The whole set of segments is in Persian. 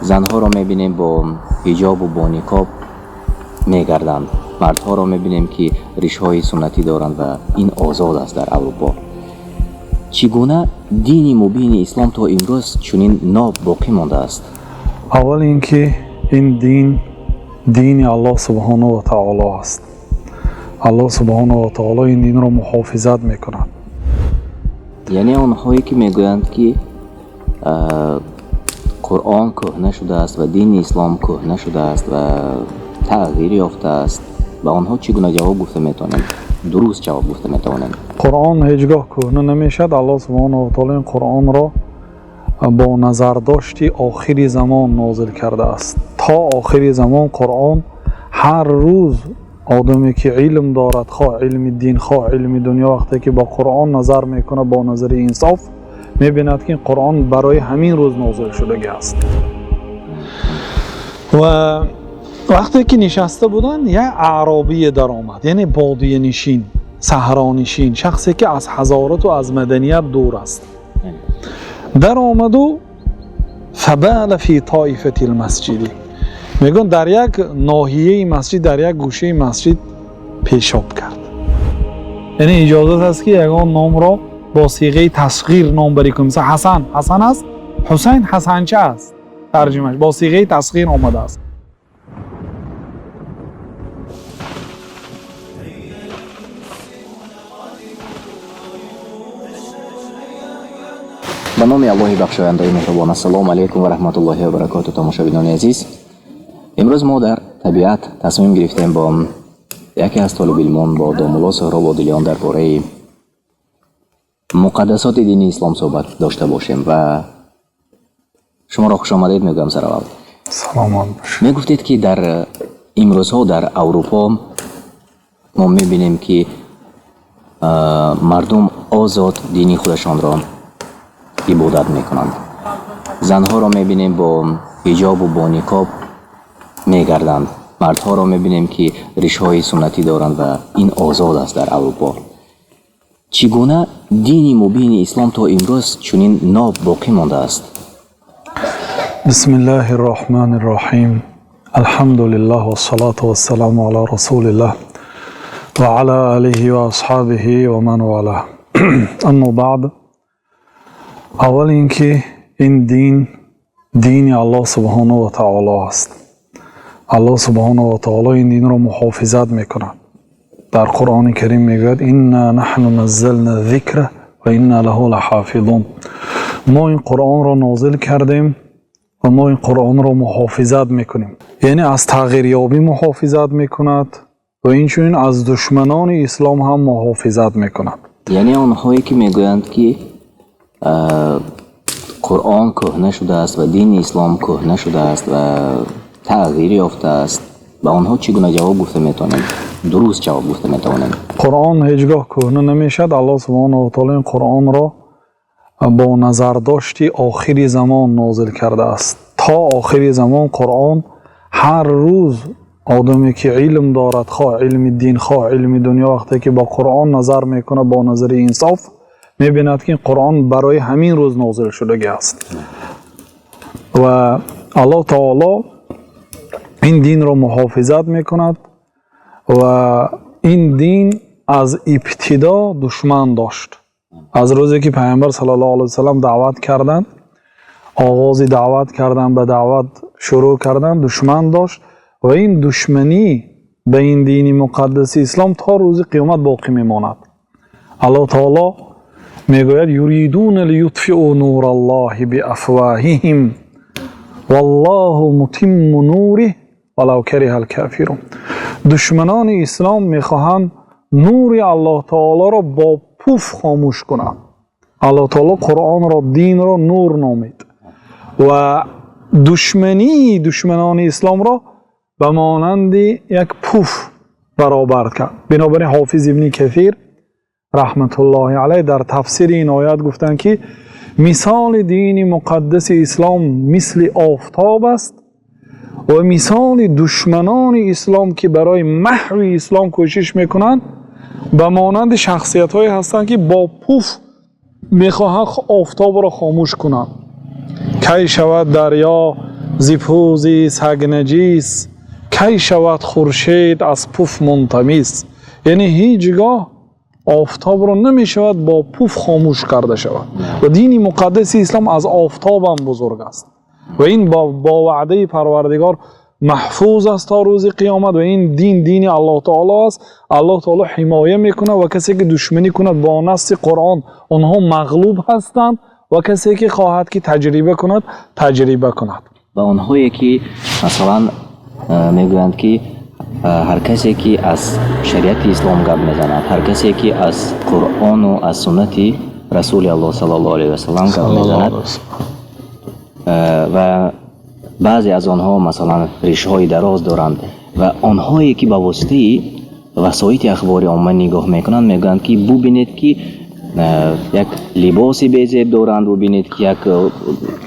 زنها را میبینیم با حجاب و با نقاب میگردند. مردها را میبینیم که ریش‌های سنتی دارند و این آزاد است در اروپا. چگونه دین مبین اسلام تا امروز چنین ناب باقی مانده است؟ اول اینکه این دین الله سبحانه و تعالی است. الله سبحانه و تعالی این دین را محافظت میکند. یعنی آنهایی که میگویند که قرآن کهنه شده است و دین اسلام کهنه شده است و تغییر یافته است، به آنها چگونه جواب گفته میتونیم؟ درست جواب گفته میتونیم؟ قرآن هیچگاه کهنه نمیشد. الله سبحانه و تعالی این قرآن را با نظرداشتی آخری زمان نازل کرده است. تا آخری زمان قرآن هر روز آدمی که علم دارد، خواه علم دین خواه علم دنیا، وقتی که با قرآن نظر میکنه با نظر انصاف میبیند که این قرآن برای همین روز نازل شده است. و وقتی که نشسته بودن یک اعرابی در آمد، یعنی بادیه نشین، صحرانشین، شخصی که از حضارت و از مدنیت دور است، در آمد و فبال فی طائفة المسجدی، میگن در یک ناحیه مسجد، در یک گوشه مسجد پیشاب کرد. یعنی اجازه است که یگان نام را با صیغه تصغیر نام بری کنیم. مثلا حسن است، حسین حسنچه است، ترجمهش با صیغه تصغیر آمده است. به نام الله بخشاینده مهربان. السلام علیکم و رحمت الله و برکاته. تماشاگران عزیز، امروز ما در طبیعت تصمیم گرفتیم با یکی از طالب علمان با دامولا سهراب عادلیان درباره مقدسات دین اسلام صحبت داشته باشیم و شما را خوش آمدید میگم. سر اول سلام علیکم. میگفتید که در امروزها در اروپا ما میبینیم که مردم آزاد دینی خودشان را عبادت میکنند. زنها را میبینیم با حجاب و با نقاب میگردند. مردها را میبینیم که ریش‌های سنتی دارند و این آزاد است در اروپا. چگونه دین مبین اسلام تا امروز چنین ناب باقی مانده است؟ بسم الله الرحمن الرحیم. الحمد لله و الصلاة و السلام علی رسول الله و علی آله و اصحابه و من والاه. اما بعد، اول اینکه این دین الله سبحانه و تعالی است. الله سبحانه و تعالی این دین را محافظت میکند. در قرآن کریم میگوید انا نحن نزلنا الذکر و انا له لحافظون. ما این قرآن را نازل کردیم و ما این قرآن را محافظت میکنیم. یعنی از تغییریابی محافظت میکند و اینچنین از دشمنان اسلام هم محافظت میکند. یعنی آنهایی که میگویند که قرآن کهنه شده است و دین اسلام کهنه شده است و تغییر یافته است، به آنها چگونه جواب گفته میتونیم؟ درست جواب گفته میتونیم؟ قرآن هیچگاه کهنه نمیشد. الله سبحانه و تعالی این قرآن را با نظرداشتی آخری زمان نازل کرده است. تا آخری زمان قرآن هر روز آدمی که علم دارد، خواه علم دین خواه علم دنیا، وقتی که با قرآن نظر میکنه با نظر انصاف میبیند که این قرآن برای همین روز نازل شده است. و الله تعالی این دین را محافظت میکند و این دین از ابتدا دشمن داشت. از روزی که پیامبر صلی الله علیه و سلم دعوت کردند، آغاز دعوت کردند، به دعوت شروع کردند، دشمن داشت و این دشمنی به این دین مقدس اسلام تا روز قیامت باقی میماند. الله تعالی میگوید یریدون لیطفئوا نور الله بافواههم والله متم نوره ولو کره الکافرون. دشمنان اسلام میخواهند نور الله تعالی را با پوف خاموش کنند. الله تعالی قرآن را، دین را نور نامید و دشمنان اسلام را به مانند یک پوف برابر کرد. بنابراین حافظ ابن کثیر رحمت الله علیه در تفسیر این آیات گفتند که مثال دین مقدس اسلام مثل آفتاب است و مثال دشمنان اسلام که برای محو اسلام کوشش میکنند به مانند شخصیت های هستند که با پوف میخواهند آفتاب را خاموش کنند. کی شود دریا ز پوزی سگ نجیس کی شود خورشید از پوف منتمیس. یعنی هیچگاه آفتاب رو نمی شود با پوف خاموش کرده شود و دین مقدس اسلام از آفتاب هم بزرگ است و این با وعده پروردگار محفوظ است تا روز قیامت و این دین الله تعالی است. الله تعالی حمایه میکنه و کسی که دشمنی کند با نص قرآن اونها مغلوب هستند و کسی که خواهد که تجربه کند. و اونهایی که مثلا میگویند که هر کسی که از شریعت اسلام گپ میزند، هر کسی که از قرآن و از سنت رسول الله صلی الله علیه و سلم گپ میزند و بعضی از آنها مثلا ریشه های دراز دارند و آنهایی که با واسطه وسایط اخباری عامه نگاه میکنند میگویند که ببینید که یک لباس بی‌زیب دارند، ببینید که یک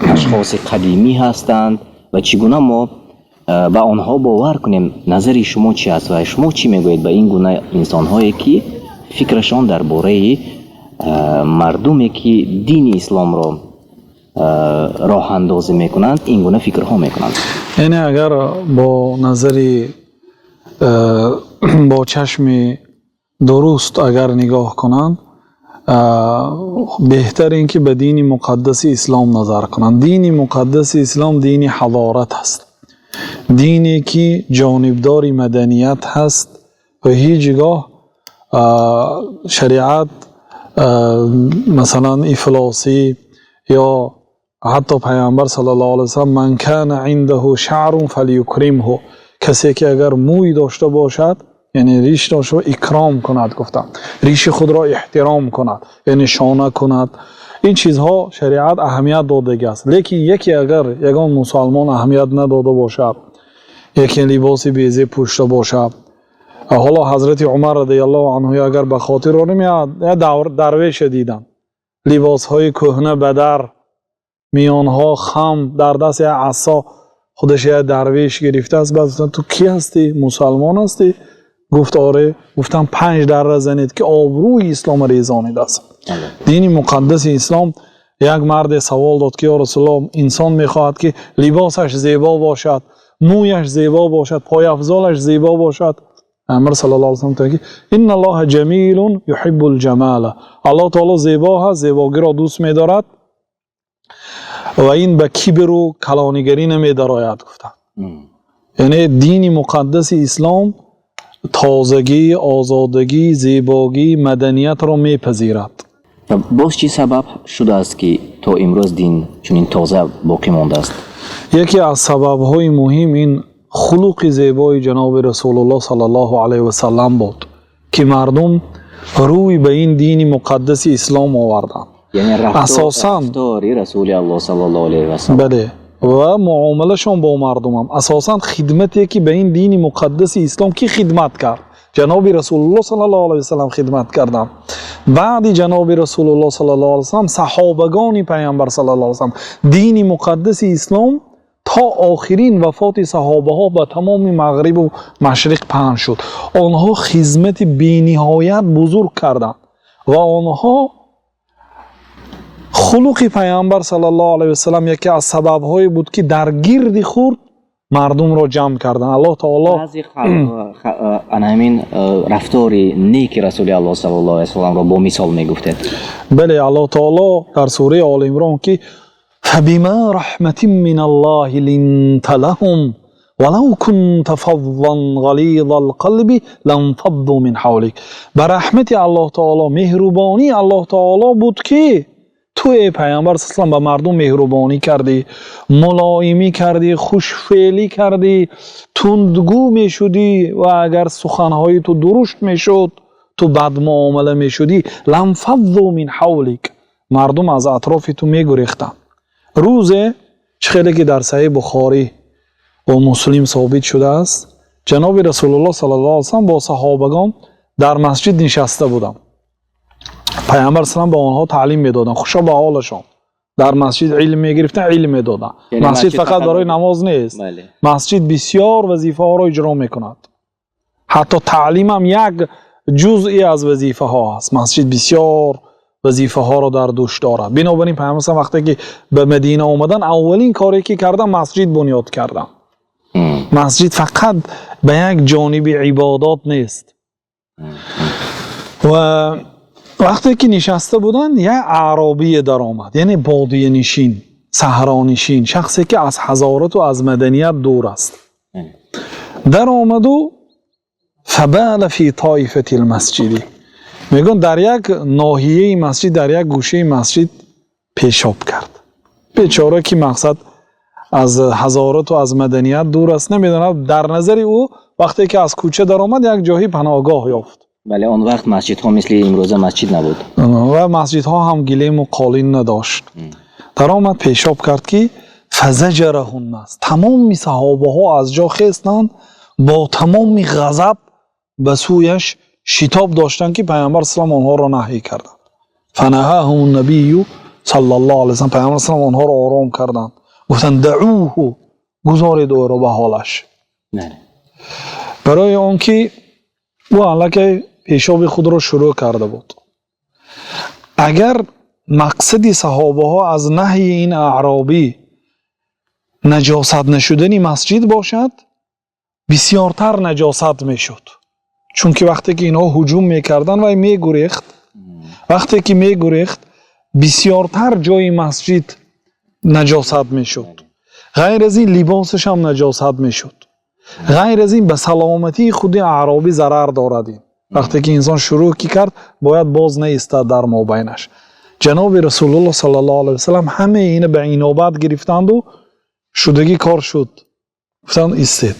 اشخاص قدیمی هستند و چگونه ما با آنها باور کنیم. نظر شما چی است و شما چی میگویید به این گونه انسان هایی که فکرشان درباره مردمی که دین اسلام را راه اندازی میکنند این گونه فکرها میکنند؟ یعنی اگر با نظری با چشم درست اگر نگاه کنند بهتر این که به دین مقدس اسلام نظر کنند. دین مقدس اسلام دین حضارت است، دینی که جانبدار مدنیت هست و هیچگاه شریعت مثلا افلاسی یا حتی پیامبر صلی الله علیه وسلم من کان عنده شعر فلیکرمه، کسی که اگر موی داشته باشد یعنی ریش داشته اکرام کند، گفتم ریش خود را احترام کند یعنی شانه کند. این چیزها شریعت اهمیت داده است. لیکن یکی اگر یگان مسلمان اهمیت نداده باشد، یکی لباس بیزه پوشیده باشد، حالا حضرت عمر رضی الله عنه اگر به خاطر نمیاد درویش دیدن لباس های کهنه بدر، میانها خم، در دست عصا خودش یه درویش گرفته است. بعد تو کی هستی؟ مسلمان هستی؟ گفت آره. گفتم 5 دره زنید که آبروی اسلام ریزانید است. دین مقدس اسلام یک مرد سوال داد که یا رسول الله انسان میخواهد که لباسش زیبا باشد، مویش زیبا باشد، پای افضالش زیبا باشد. پیامبر صلی الله علیه و سلم میگه ان الله جمیل یحب الجمال، الله تعالی زیبا هست، زیبایی را دوست می‌دارد و این به کبر و کلانیگری نمی‌دراید. گفتن یعنی دین مقدس اسلام تازگی، آزادگی، زیبایی، مدنیت را میپذیرد. و باز چی سبب شده است که تا امروز دین چنین تازه باقی مانده است؟ یکی از سبب‌های مهم این خلق زیبای جناب رسول الله صلی الله علیه و سلم بود که مردم روی به این دین مقدس اسلام آوردند. یعنی رفتاری رسول الله صلی الله علیه و سلم. بله، و معاملهشون با مردم هم اساساً خدمتی که به این دین مقدس اسلام کی خدمت کرد؟ جناب رسول الله صلی الله علیه و سلم خدمت کردند. بعد جناب رسول الله صلی الله علیه و سلم صحابگان پیامبر صلی الله علیه و سلم دین مقدس اسلام تا آخرین وفات صحابه ها به تمام مغرب و مشرق پهن شد. آنها خدمت بی‌نهایت بزرگ کردند و آنها خلق پیامبر صلی الله علیه و سلم یکی از سبب‌های بود که در گرد خورد مردم را جمع کردن. الله تعالی بعضی همین رفتار نیک رسول الله صلی الله علیه و سلم را با مثال میگفته. بله، الله تعالی در سوره آل عمران که فبما رحمت من الله لنت لهم ولو كنت فظا غلیظ القلب لانفضوا من حولك، بر رحمت الله تعالی، مهربانی الله تعالی بود که تو ای پیامبر صلی الله علیه و به مردم مهربانی کردی، ملایمی کردی، خوشفعلی کردی، تندگو میشدی و اگر سخنهای تو درشت میشد تو بد معامله میشدی لانفضوا من حولك، مردم از اطراف تو میگریختند. روزه خیلی که در صحیح بخاری و مسلم ثابت شده است جناب رسول الله صلی الله علیه و سلم با صحابگان در مسجد نشسته بودند. پیامبر صلی الله علیه و آنها تعلیم میدادن، خوشا به حالشان، در مسجد علم میگرفتن، علم میدادن. یعنی مسجد فقط برای نماز نیست. بله. مسجد بسیار وظیفه ها را اجرا میکند، حتی تعلیم هم یک جزئی از وظیفه ها است. مسجد بسیار وظیفه ها رو در دوش داره. بنابراین پیامبر صلی الله علیه و آله وقتی که به مدینه اومدن اولین کاری که کردن مسجد بنیاد کردن. مسجد فقط به یک جانب عبادات نیست. و وقتی که نشسته بودن یک اعرابی در آمد، یعنی بادیه نشین، صحرا نشین، شخصی که از حضارت و از مدنیت دور است، در آمد و فبال فی طایفه المسجدی، میگن در یک ناحیه مسجد، در یک گوشه مسجد پیشاب کرد. بیچاره که مقصد از حضارت و از مدنیت دور است، نمیدونه در نظر او وقتی که از کوچه در آمد یک جایی پناهگاه یافت. ولی اون وقت مسجد ها مثل امروزه مسجد نبود و مسجد ها هم گلیم و قالین نداشت. در آمد پیشاب کرد که فزجره الناس، تمام صحابه ها از جا خیستند با تمام غضب به سویش شتاب داشتن که پیامبر صلی الله علیه و آله آنها را نهی کردند. فنهاهم النبی صلی الله علیه و سلم، پیامبر صلی الله علیه و آله آنها را آرام کردند، گفتند دعوه، گذارید او را به حالش. برای اون که او الکی پیشاب خود را شروع کرده بود. اگر مقصد صحابه ها از نهی این اعرابی نجاست نشدن مسجد باشد، بسیارتر نجاست میشد. چون که وقتی که اینها هجوم میکردن و میگریخت، وقتی که میگریخت بسیارتر جای مسجد نجاست میشد. غیر از این لباسش هم نجاست میشد. غیر از این به سلامتی خود اعرابی ضرر دارد. وقتی که انسان شروع کی کرد باید باز نیستد در مابینش. جناب رسول الله صلی الله علیه و سلم همه اینه به اینابت گرفتند و شدگی کار شد. گفتند ایستید.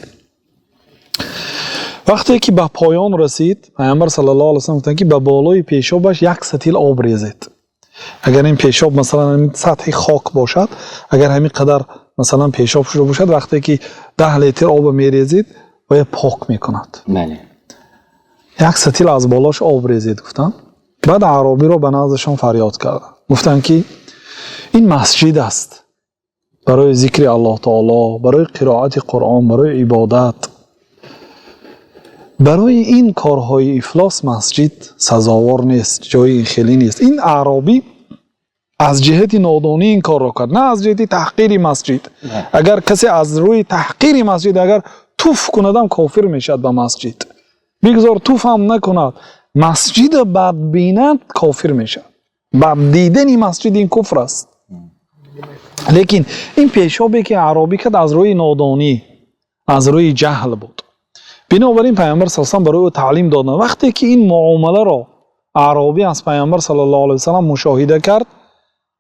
وقتی که به پایان رسید، پیامبر صلی الله علیه و سلم گفتند که به بالای پیشابش یک سطل آب ریزید. اگر این پیشاب مثلا این سطح خاک باشد، اگر همین قدر مثلا پیشاب شده باشد، وقتی که 10 لیتر آب میریزید و پاک میکند. بله. یک سطل از بالاش آب ریزید گفتن. بعد اعرابی رو به نزدشان فریاد کردن، گفتن که این مسجد است برای ذکر الله تعالی، برای قرائت قرآن، برای عبادت. برای این کارهای افلاس مسجد سزاوار نیست، جای این خیلی نیست. این اعرابی از جهت نادانی این کار را کرد، نه از جهت تحقیر مسجد. اگر کسی از روی تحقیر مسجد اگر توف کندم کافر میشد به مسجد، بگذار توف هم نکند، مسجد بد بیند کافر میشد. بد دیدن مسجد این کفر است. لیکن این پیشابی که اعرابی کرد از روی نادانی، از روی جهل بود. بنابراین پیامبر صلی الله علیه و آله برای او تعلیم دادن. وقتی که این معامله را اعرابی از پیامبر صلی الله علیه و سلم مشاهده کرد،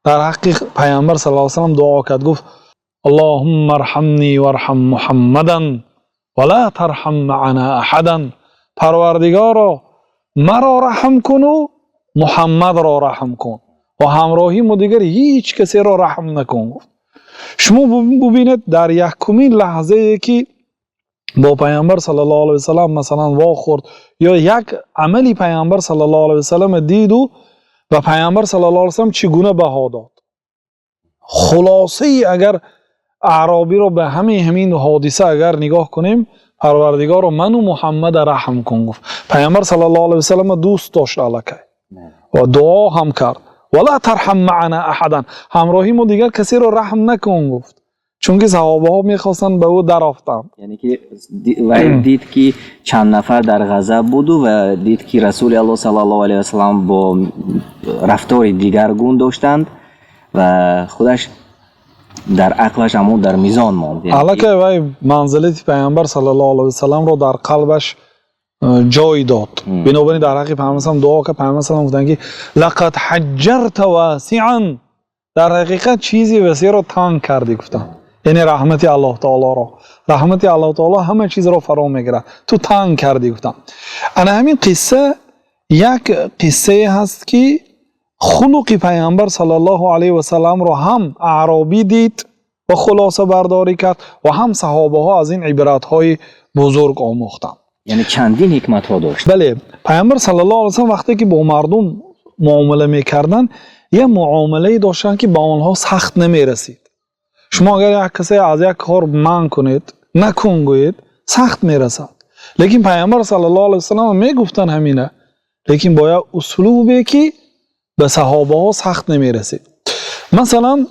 در حق پیامبر صلی الله علیه و سلم دعا کرد، گفت اللهم ارحمنی وارحم محمدا ولا ترحم معنا احدا. پروردگارا مرا رحم کن و محمد را رحم کن و همراهی ما دیگر هیچ کسی را رحم نکن. شما ببینید در یکمین لحظه که با پیامبر صلی الله علیه و سلم مثلا واخورد یا یک عملی پیامبر صلی الله علیه و سلم دید و پیامبر صلی الله علیه و سلم چگونه بها داد. خلاصه ای اگر اعرابی رو به همین حادثه اگر نگاه کنیم، پروردگار من و محمد رحم کن گفت. پیامبر صلی الله علیه و سلم دوست داشت الکی و دعا هم کرد ولا ترحم معنا احدا، همراهی ما دیگر کسی رو رحم نکن گفت. چون که صحابه ها میخواستن به او درافتن. یعنی که دید که چند نفر در غضب بود و دید که رسول الله صلی الله علیه و سلم با رفتار دیگرگون داشتند و خودش در عقلش همون در میزان ماند. الکی وای منزلت پیامبر صلی الله علیه و سلم رو در قلبش جای داد. بنابراین در حق پیامبر صلی الله دعا کرد. پیامبر صلی الله علیه و گفتن که لقد حجرت واسعا، در حقیقت چیزی وسیع رو تنگ کردی. گفتن یعنی رحمت الله تعالی را، رحمت الله تعالی همه چیز را فرا میگیره، تو تنگ کردی. گفتم انا همین قصه یک قصه هست که خلق پیامبر صلی الله علیه و سلم را هم اعرابی دید و خلاصه برداری کرد و هم صحابه ها از این عبرت های بزرگ آموختند. یعنی چندین حکمت ها داشت. بله، پیامبر صلی الله علیه و سلم وقتی که با مردم معامله میکردن یه معامله داشتن که با آنها سخت نمیرسید. شما اگر یک کسی از یک کار منع کنید، نکن گویید، سخت میرسد. لیکن پیامبر صلی الله علیه و سلم میگفتن همینه، لیکن با یک اسلوبی که به صحابه ها سخت نمی رسید. مثلا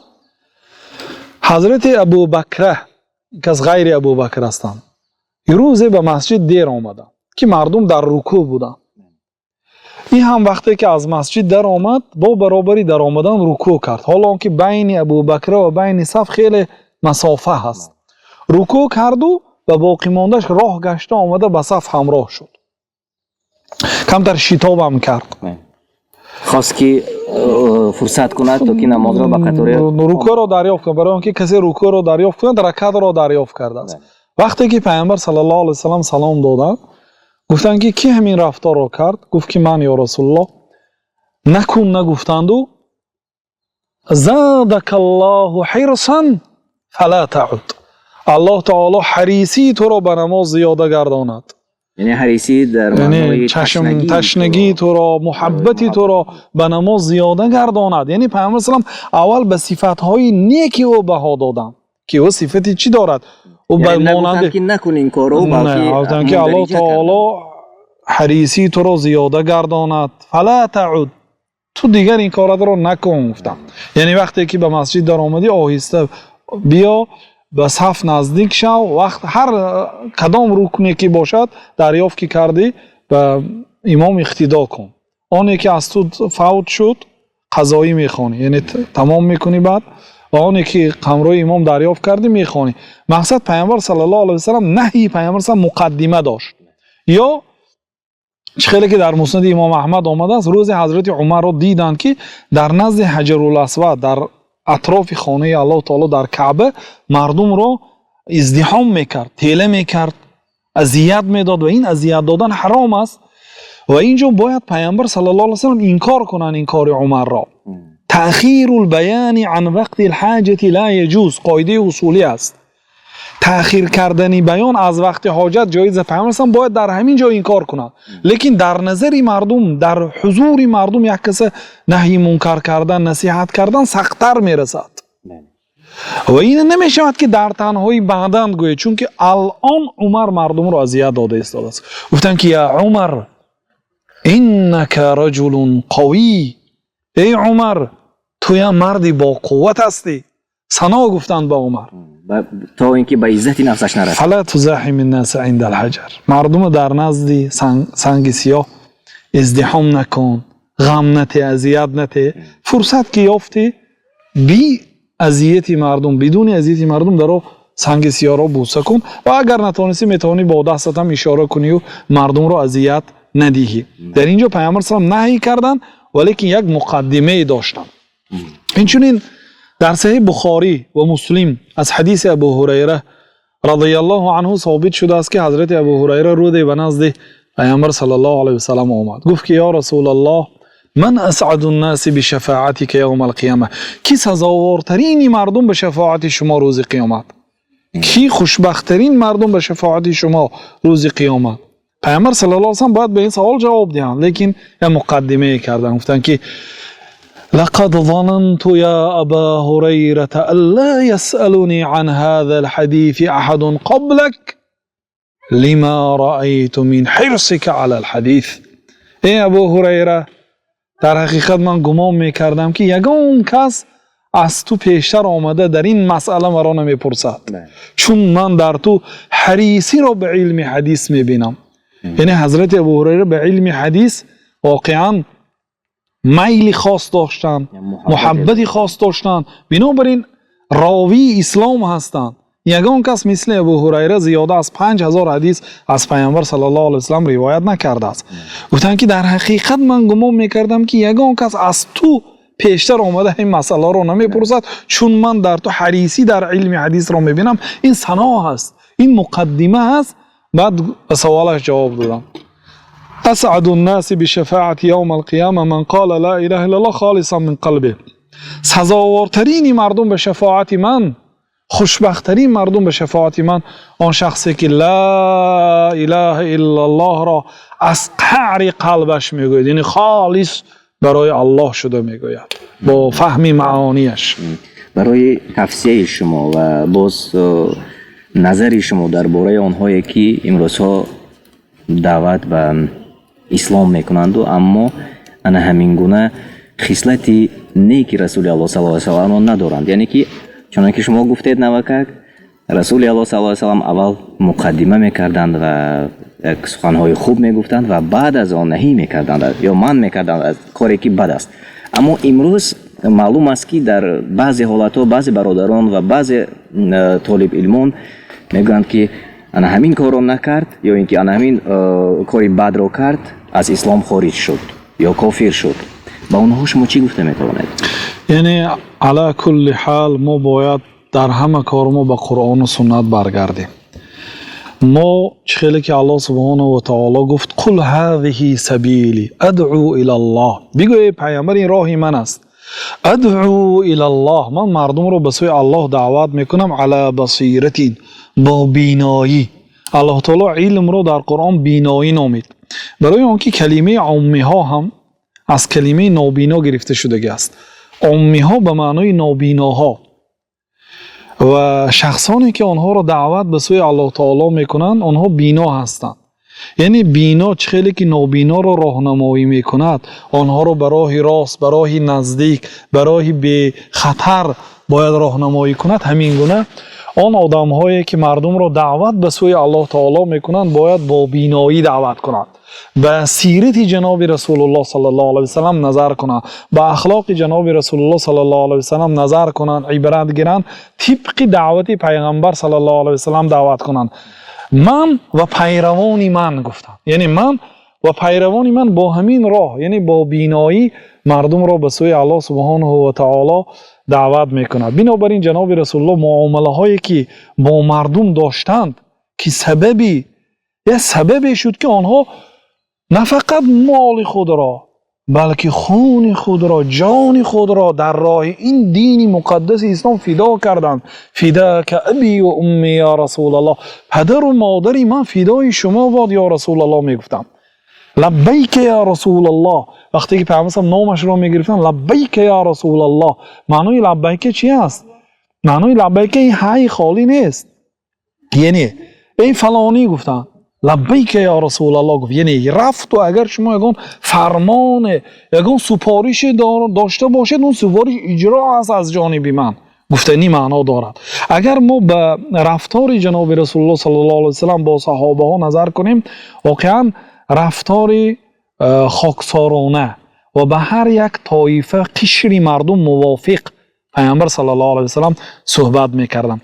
حضرت ابو بکر که از غیر ابو بکر هستند، یه روزی به مسجد دیر آمدن که مردم در رکوع بودن. این هم وقتی که از مسجد در آمد با برابری در آمدن رکوع کرد، حالا که بین ابو بکر و بین صف خیلی مسافه هست. رکوع کرد و به باقی ماندهش راه گشته آمده به صف همراه شد. کمتر شتاب هم کرد. خواست که فرصت کند تا که نماز را به قطار رکوع را دریافت کند، برای آنکه کسی رکوع را دریافت کند رکعت را دریافت کرده است. وقتی که پیامبر صلی الله علیه و سلم سلام دادند، گفتند که کی همین رفتار را کرد؟ گفت که من یا رسول الله. نکن نگفتند و زادک الله حرصا فلا تعد. الله تعالی حریصی تو را به نماز زیاده گرداند. یعنی حریصی در معنای تشنگی تو را، محبتی تو را به نماز زیاده گرداند. یعنی پیامبر صلی الله علیه و سلم اول به صفات‌های نیکی او بها دادند که او صفتی چی دارد؟ او یعنی نگفتند که نکن این کارو، بلکه که الله تعالی حریصی تو را زیاده گرداند، فلا تعد، تو دیگر این کارات رو نکن. گفتم یعنی وقتی که به مسجد در آمدی آهسته بیا، به صف نزدیک شو، وقت هر کدام رکنی که باشد دریافت که کردی به امام اقتدا کن. آنی که از تو فوت شد قضایی میخوانی، یعنی تمام میکنی، بعد و آنی که قمرای امام دریافت کردی میخوانی. مقصد پیامبر صلی الله علیه و سلم نهی پیامبر صلی الله مقدمه داشت. یا خیلی که در مسند امام احمد آمده است، روز حضرت عمر را دیدند که در نزد حجر الاسود در اطراف خانه الله تعالی در کعبه مردم را ازدحام میکرد، تیله میکرد، اذیت میداد و این اذیت دادن حرام است و اینجا باید پیامبر صلی الله علیه و سلم انکار کنن این کار عمر را. تأخیر البیان عن وقت الحاجه لا یجوز، قاعده اصولی است. تأخیر کردن بیان از وقت حاجت جایز، پیامبر صلی باید در همین جا انکار کنند. لیکن در نظر مردم، در حضور مردم یک کس نهی منکر کردن، نصیحت کردن سخت‌تر میرسد و این نمیشود که در تنهایی بعداً گوید، چون که الان عمر مردم را اذیت داده است. گفتن که یا عمر انک رجل قوی، ای عمر تو یا مردی با قوت هستی. ثنا گفتند با عمر تا اینکه به عزت نفسش نرسد. فلا تزاحم الناس عند الحجر، مردم در نزد سنگ سیاه ازدحام نکن، غم نته، اذیت نته. فرصت که یافتی بی اذیت مردم، بدون اذیت مردم درو سنگ سیاه را بوسه کن و اگر نتونستی میتونی با دستت هم اشاره کنی و مردم را اذیت ندهی. در اینجا پیامبر صلی الله علیه و نهی کردن ولیکن یک مقدمه داشتن. اینچنین در صحیح بخاری و مسلم از حدیث ابو هریره رضی الله عنه ثابت شده است که حضرت ابو هریره روزی به نزد پیامبر صلی الله علیه و سلم آمد. گفت که یا رسول الله من اسعد الناس بشفاعتك یوم القیامه، کی سزاوارترین مردم به شفاعت شما روز قیامت؟ کی خوشبختترین مردم به شفاعت شما روز قیامت؟ پیامبر صلی الله علیه و سلم باید به این سوال جواب دهند، لیکن یه مقدمه کردن. گفتن که لقد ظننت يا أبا هريرة ألا يسألني عن هذا الحديث أحد قبلك لما رأيت من حرصك على الحديث. ای ابو هریره، در حقیقت من گمان میکردم که یگان کس از تو پیشتر آمده در این مسئله مرا نمیپرسد، چون من در تو حریصی را به علم حدیث میبینم. یعنی حضرت ابو هریره به علم حدیث واقعا میل خاص داشتن، محبتی خاص داشتن، بنابراین راوی اسلام هستند. یگان کس مثل ابو هریره زیاده از 5000 حدیث از پیامبر صلی الله علیه و سلم روایت نکرده است. گفتن که در حقیقت من گمان میکردم که یگان کس از تو پیشتر آمده این مسئله رو نمیپرسد، چون من در تو حریصی در علم حدیث رو میبینم. این ثنا هست، این مقدمه هست. بعد به سوالش جواب دادم. اسعد الناس بشفاعت یوم القیامه من قال لا اله الا الله خالصا من قلبه، سزاوارترین مردم به شفاعت من، خوشبختترین مردم به شفاعت من آن شخصی که لا اله الا الله را از قعر قلبش میگوید، یعنی خالص برای الله شده میگوید با فهم معانیش. برای تفسیر شما و باز نظر شما درباره آنهایی که امروزها دعوت به اسلام میکنند و اما انا همین گونه خصلتی نیکی رسول الله صلی الله علیه و سلم ندارند. یعنی که چون که شما گفتید نوکک رسول الله صلی الله علیه و سلم اول مقدمه میکردند و سخنهای خوب میگفتند و بعد از آن نهی میکردند یا من میکردند از کاری که بد است. اما امروز معلوم است که در بعضی حالتها بعضی برادران و بعضی طالب علمان میگویند که انا همین کار رو نکرد یا اینکه انا همین کاری بد رو کرد از اسلام خارج شد یا کافر شد. با اونها شما چی گفته میتوانید؟ یعنی علی کل حال ما باید در همه کار ما به قرآن و سنت برگردیم. ما خیلی که الله سبحانه و تعالی گفت قل هذه سبیلی ادعو الی الله، بگو ای پیامبر این راهی من است. ادعو الی الله، من مردم رو به سوی الله دعوت میکنم علی بصیرتی، با بینایی. الله تعالی علم رو در قرآن بینایی نامید، برای آنکه کلمه عمی ها هم از کلمه نابینا گرفته شده است. عمی ها به معنای نابیناها و شخصانی که آنها را دعوت به سوی الله تعالی میکنند آنها بینا هستند. یعنی بینا خیلی که نابینا را راهنمایی میکند، آنها را به راه راست، به راه نزدیک، به راه بی خطر باید راهنمایی کند. همین گونه آن آدم هایی که مردم را دعوت به سوی الله تعالی میکنند باید با بینایی دعوت کنند، به سیرت جناب رسول الله صلی الله علیه و سلم نظر کنند، به اخلاق جناب رسول الله صلی الله علیه و سلم نظر کنند، عبرت گیرند، طبق دعوت پیغمبر صلی الله علیه و سلم دعوت کنند. من و پیروان من گفتم، یعنی من و پیروان من با همین راه، یعنی با بینایی مردم را به سوی الله سبحانه و تعالی دعوت میکند. بنابراین جناب رسول الله معامله هایی که با مردم داشتند که سببی شد که آنها نه فقط مال خود را بلکه خون خود را، جان خود را در راه این دین مقدس اسلام فدا کردند. فدا که ابی و امی یا رسول الله، پدر و مادری من فدای شما باد یا رسول الله میگفتم. لبیک یا رسول الله، وقتی که پیامبر نامش را میگرفتن لبیک یا رسول الله، معنی لبیک چی است؟ معنی لبیک این های خالی نیست، یعنی ای فلانی گفتن لبیک یا رسول الله گفت، یعنی رفت و اگر شما یگان فرمان یگان سپارش داشته باشید اون سپارش اجرا است از جانب من، گفتنی معنا دارد. اگر ما به رفتار جناب رسول الله صلی الله علیه و سلم با صحابه ها نظر کنیم، واقعا رفتار خاکسارانه و به هر یک طایفه قشری مردم موافق پیامبر صلی الله علیه و سلم صحبت میکردن.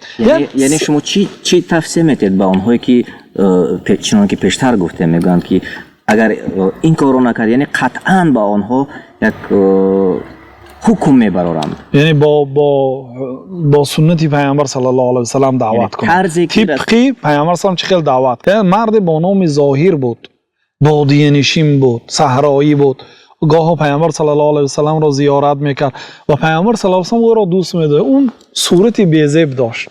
یعنی شما چی تفسیر میتید به آنهایی که چنانکه پیشتر گفته میگن که اگر این کارو نکرد یعنی قطعا با آنها یک حکم میبرند، یعنی با سنت پیامبر صلی الله علیه و سلم دعوت کنند. طبقی پیامبر صلی چه خیلی دعوت کرد. مرد با نام ظاهر بود، بادیه نشین بود، صحرایی بود. گاه پیامبر صلی الله علیه و سلم را زیارت میکرد و پیامبر صلی الله علیه و سلم او را دوست می‌داشت. اون صورتی بی‌زیب داشت،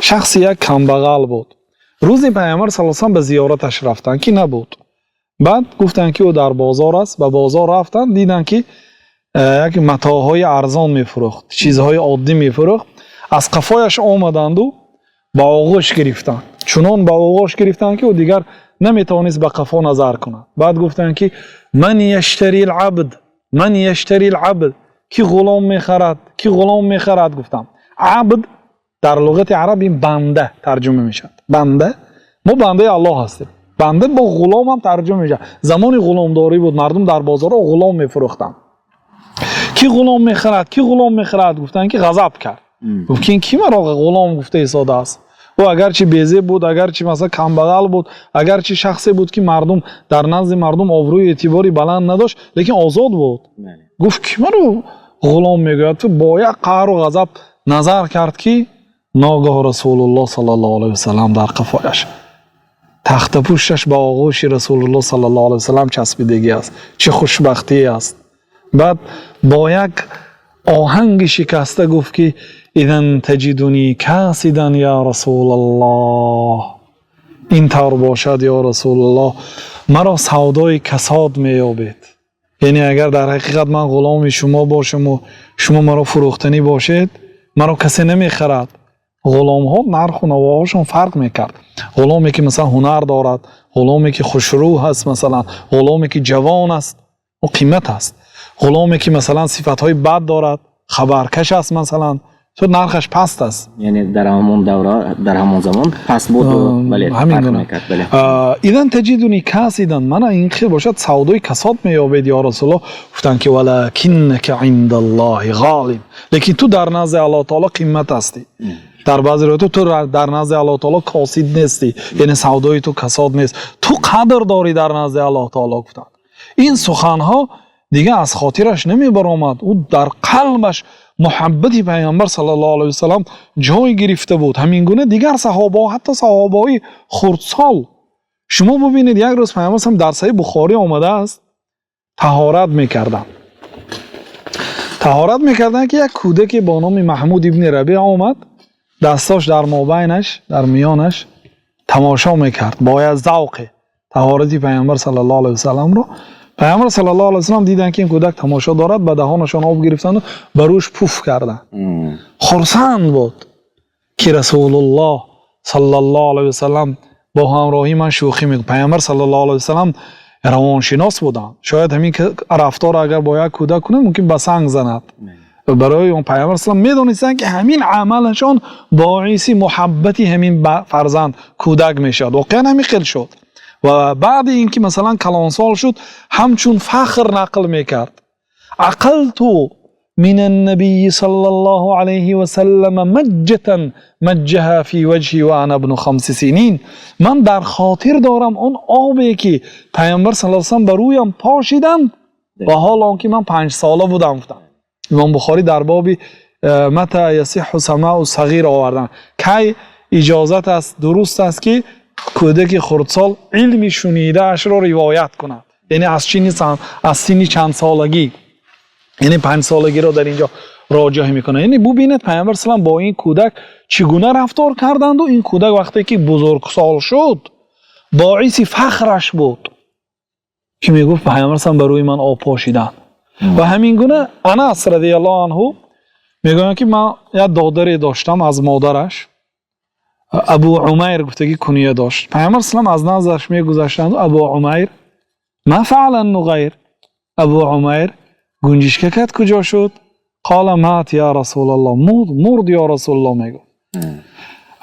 شخص یک کمبغل بود. روزی پیامبر صلی الله علیه و سلم به زیارتش رفتن که نبود. بعد گفتن که او در بازار است، به بازار رفتن دیدن که یک متاعهای ارزان میفروخت، چیزهای عادی میفروخت. از قفایش آمدند و با آغوش گرفتن، چنان با آغوش گرفتن که او دیگر نمیتوانست به قفا نظر کنه. بعد گفتن که من یشتری العبد، من یشتری العبد، کی غلام میخرد، کی غلام میخرد. گفتم عبد در لغت عرب این بنده ترجمه میشد. بنده، ما بنده الله هستیم. بنده با غلام هم ترجمه میشه. زمان غلامداری بود، مردم در بازار غلام میفروختن. کی غلام میخرد، کی غلام میخرد. گفتن که غضب کرد، گفت که این کی مرا غلام گفته ساده است. و اگرچه بیزه بود، اگرچه مثلا کمبغل بود، اگرچه شخصی بود که مردم در نزد مردم آبروی اعتباری بلند نداشت، لیکن آزاد بود. گفت کی مرا غلام میگوید. تو با یک قهر و غضب نظر کرد که ناگاه رسول الله صلی الله علیه و سلم در قفایش، تخت پوشش با آغوش رسول الله صلی الله علیه و سلم چسبیدگی است. چه خوشبختی است. بعد با یک آهنگ شکسته گفت که اذن تجدنی کاسدا یا رسول الله، این طور باشد یا رسول الله مرا سودای کساد میابید. یعنی اگر در حقیقت من غلام شما باشم و شما مرا فروختنی باشید، مرا کسی نمیخرد. غلام ها نرخ و نواهاشون فرق میکرد. غلامی که مثلا هنر دارد، غلامی که خوشروح هست، مثلا غلامی که جوان است، و قیمت است. غلامی که مثلا صفتهای بد دارد، خبرکش است مثلا، تو نرخش پست است. یعنی در همون دوره، در همون زمان پست بود ولی همین فرق گونه. میکرد. بله. ایدن تجدونی کسیدن، من این خیلی باشد سودای کساد میابید یا رسول الله. گفتن که ولکنک عند الله غالب، لیکن تو در نزد الله تعالی قیمت هستی. در بعضی روایت تو در نزد الله تعالی کاسد نیستی، یعنی سودای تو کساد نیست، تو قدر داری در نزد الله تعالی. گفتن این سخنها دیگه از خاطرش نمی برآمد، او در قلبش محبت پیامبر صلی الله علیه و سلم جای گرفته بود. همین گونه دیگر صحابه، حتی صحابه‌های خردسال، شما ببینید یک روز پیامبر هم در صحیح بخاری آمده است طهارت میکردن که یک کودک با نام محمود ابن ربیع آمد، دستاش در مابینش، در میانش تماشا میکرد با ذوق طهارت پیامبر صلی الله علیه و سلم رو. پیامبر صلی الله علیه و سلم دیدن که این کودک تماشا دارد، به دهانشان آب گرفتند و بر روش پوف کردند. خرسند بود که رسول الله صلی الله علیه و سلم با همراهی من شوخی میکنه. پیامبر صلی الله علیه و سلم روانشناس بودند، شاید همین که رفتار اگر با یک کودک کنه ممکن به سنگ زند. برای اون پیامبر صلی الله علیه و سلم میدونستند که همین عملشان باعث محبتی همین فرزند کودک میشد. واقعا همین خیلی شد. و بعد اینکه مثلا کلانسال شد همچون فخر نقل میکرد: عقلت من النبی صلی الله علیه و سلم مجتا مجها فی وجهی و انا ابن 5 سنین. من در خاطر دارم اون آبی که پیامبر صلی الله علیه و سلم بر رویم پاشیدن و حال آنکه من 5 ساله بودم. امام بخاری در باب متى یصح سماع صغیر آوردن که اجازت است، درست است که کودک خردسال علم شنیده اش را روایت کند، یعنی از سنی چند سالگی، یعنی 5 سالگی را در اینجا راجع میکنه. یعنی ببینید پیامبر صلی الله علیه و سلم با این کودک چگونه رفتار کردند و این کودک وقتی که بزرگسال شد باعث فخرش بود که میگفت پیامبر صلی الله علیه و سلم بر روی من آب پاشیدند. و همین گونه انس رضی الله عنه میگه که من یک دادری داشتم از مادرش، ابو عمیر گفته که کنیه داشت. پیامبر صلی الله علیه و سلم از نزدش میگذشتند: ابو عمیر ما فعل النغیر؟ ابو عمیر گنجشکت کجا شد؟ قال مات یا رسول الله، مرد یا رسول الله میگه.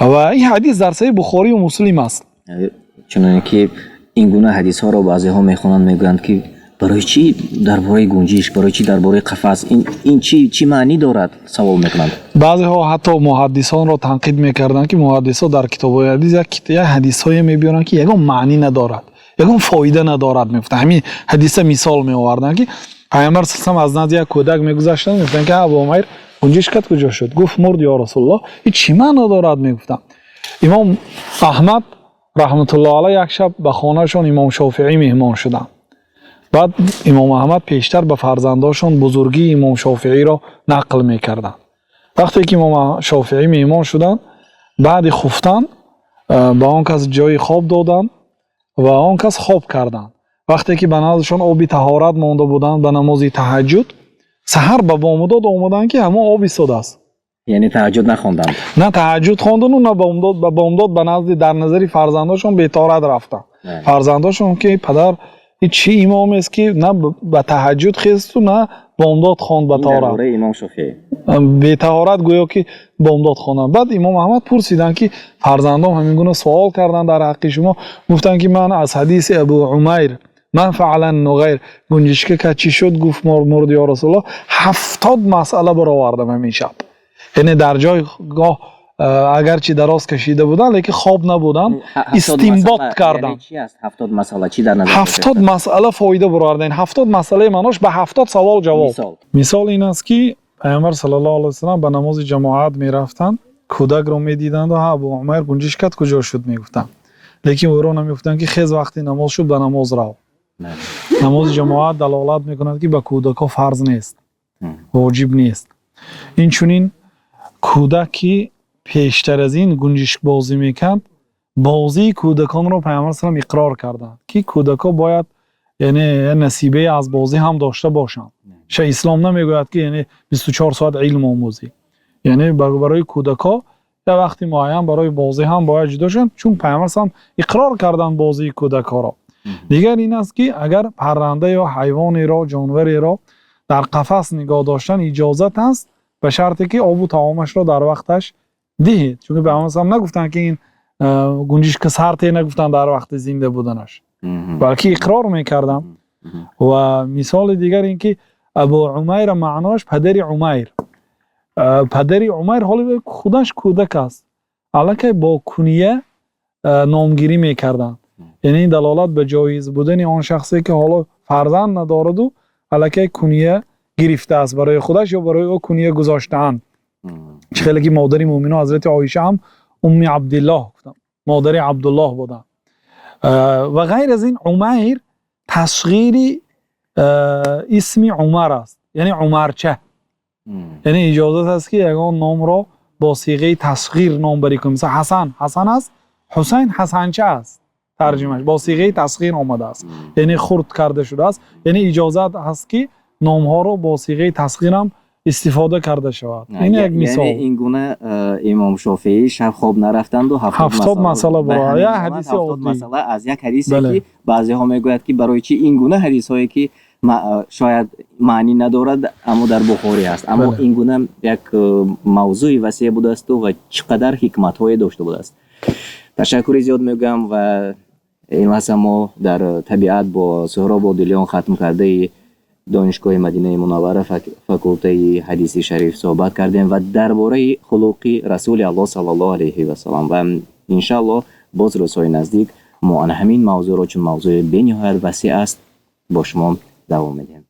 و این حدیث در صحیح بخاری و مسلم است. چون که این گونه حدیث ها رو بعضی ها میخونند، میگویند که برای چی درباره گنجش، برای چی درباره قفس، این چی معنی دارد؟ سوال میکنند. بعضی ها حتی محدثان را تنقید میکردند که محدثا در کتاب‌های حدیث یک حدیث‌های میبیارند که یگان معنی ندارد، یگان فایده ندارد. میگفتن همین حدیث مثال میآوردن که پیامبر صلی الله علیه و آله از نزد یک کودک میگذشتند، میگفتن که ابو عمیر گنجشکت کجا شد؟ گفت مرد یا رسول الله. این چی معنی دارد؟ میگفتن. امام احمد رحمت الله علیه یک شب به خانه‌شون امام شافعی مهمان شدند. بعد امام احمد پیشتر به فرزنداشون بزرگی امام شافعی را نقل میکردند. وقتی که امام شافعی مهمان شدند، بعد خفتن به آن کس جای خواب دادند و آن کس خواب کردند. وقتی که به نزدشان آبی طهارت مانده بودند به نماز تهجد، سحر به بامداد آمدند که همه آب ایستاد است. یعنی تهجد نخواندند؟ نه تهجد خواندند و نه بامداد به نزد در نظر فرزنداشون بی‌طهارت رفتند. فرزنداشون که پدر این چی امام است که نه به تهجد خیست و نه بامداد خواند به طهارت. درباره امام شافعی به طهارت گویا که بامداد خواندند. بعد امام احمد پرسیدند که فرزندان همین گونه سوال کردند در حق شما، گفتند که من از حدیث ابو عمیر من فعلا نغیر گنجشک که چی شد؟ گفت مرد یا رسول الله. 70 مسئله برآوردم همین شب. یعنی در جایگاه اگرچه دراز کشیده بودن لیکن خواب نبودن، استنباط کردن. یعنی چی است 70 مسئله؟ چی در نظر 70 مسئله فایده برآوردن. 70 مسئله معناش به 70 سوال جواب. مثال این است که پیامبر صلی الله علیه و سلم به نماز جماعت میرفتند، کودک رو میدیدند و ابو عمر گنجشکت کجا شد میگفتند، لیکن او رو نمیگفتند که خیز وقتی نماز شد به نماز رو. نماز جماعت دلالت میکند که به کودکا فرض نیست، واجب نیست. این چونین کودکی پیشتر از این گنجشک بازی میکند، بازی کودکان رو پیامبر صلی الله علیه و اقرار کردند که کودکا باید یعنی نصیبه از بازی هم داشته باشند. شه اسلام نمیگوید که یعنی 24 ساعت علم آموزی، یعنی برای کودکا یا وقتی معین برای بازی هم باید جدا شن، چون پیامبر صلی الله علیه و اقرار کردن بازی کودکا را. دیگر این است که اگر پرنده یا حیوانی را، جانوری را در قفس نگاه داشتن اجازت است به شرطی که آب و طعامش را در وقتش دهید. چون به پیامبر هم نگفتن که این گنجشک سرته، نگفتن در وقت زنده بودنش، بلکه اقرار میکردم. و مثال دیگر این که ابو عمیر معناش پدر عمیر. پدر عمیر حالی خودش کودک است، البته با کنیه نامگیری میکردن، یعنی دلالت به جایز بودن آن شخصی که حالا فرزند ندارد و البته کنیه گرفته است برای خودش یا برای او کنیه گذاشته‌اند. خیلی که مادر مومنان حضرت عایشه هم ام عبدالله گفتم، مادر عبدالله بودن. و غیر از این عمیر تصغیر اسم عمر است، یعنی عمرچه، یعنی اجازت است که یگان نام را با صیغه تصغیر نام بری کنیم. مثلا حسن، حسن است، حسین حسنچه است، ترجمهش با صیغه تصغیر آمده است، یعنی خرد کرده شده است. یعنی اجازت هست که نام ها را با صیغه تصغیر هم استفاده کرده شود. این یک مثال. یعنی این گونه امام شافعی شب خواب نرفتند و 70 مسئله برای یا حدیث 70 عادی. مسئله از یک حدیثی که بعضی ها میگوید که برای چی این گونه حدیث هایی که شاید معنی ندارد اما در بخاری است، اما این گونه یک موضوع وسیع بوده است و چقدر حکمت های داشته بوده است. تشکر زیاد میگم و این لحظه ما در طبیعت با سهراب عادلیان ختم کرده دانشگاه مدینه منوره فاکولته حدیث شریف صحبت کردیم و درباره خلق رسول الله صلی الله علیه و سلم و ان شاء الله باز روزهای نزدیک ما همین موضوع را، چون موضوع بسیار وسیع است، با شما دوام میدیم.